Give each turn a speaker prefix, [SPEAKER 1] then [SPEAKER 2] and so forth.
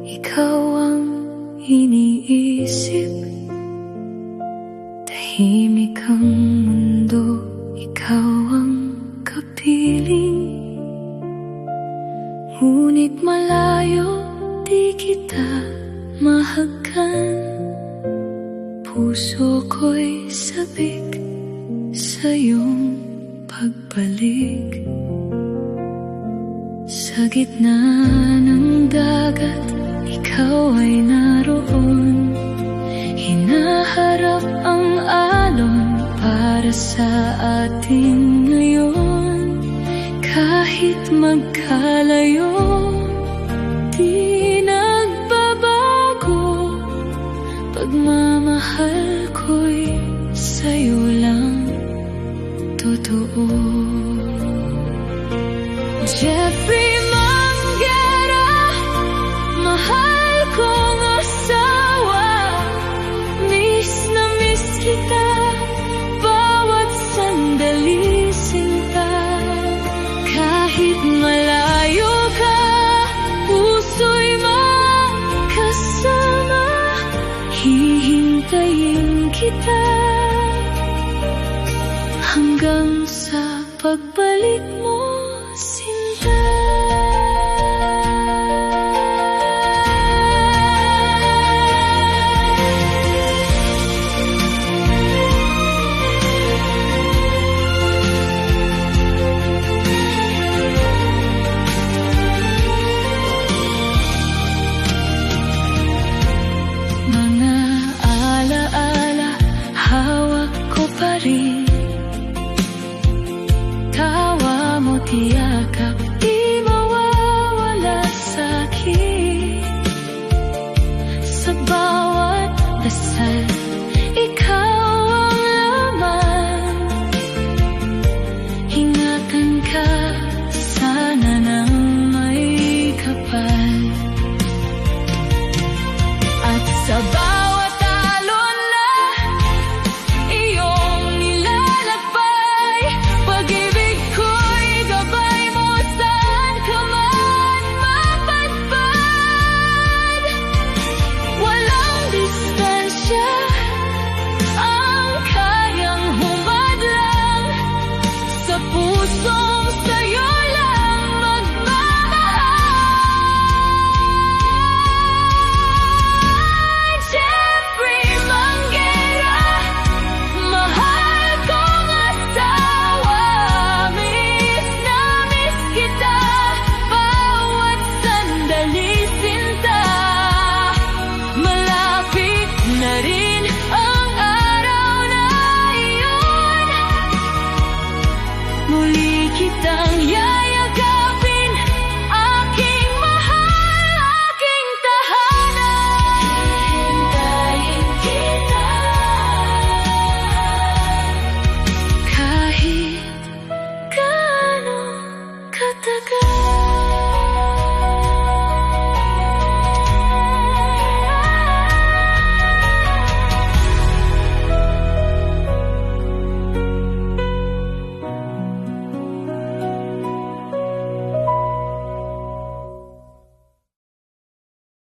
[SPEAKER 1] ikaw ang iniisip. Tahimik ang mundo, ikaw ang kapiling. Ngunit malayo, di kita mahagkan. Puso ko'y sabik sa iyong pagbalik. Sa gitna ng dagat, ikaw ay naroon. Hinaharap ang alon para sa atin ngayon. Kahit magkalayo, di nagbabago. Pagmamahal ko'y sa'yo lang totoo. Jeffrey Manguera, mahal kong asawa. Miss na miss kita, bawat sandali sinta. Kahit malayo ka, puso'y makasama. Hihintayin kita hanggang sa pagbalik mo, sinta. Mga alaala, hawak ko pa rin. Tawa mo, tiyakap, di mawawala sa'kin. Sa bawat dasal, ikaw ang laman. Ingatan ka, sana nang may kapal. At sa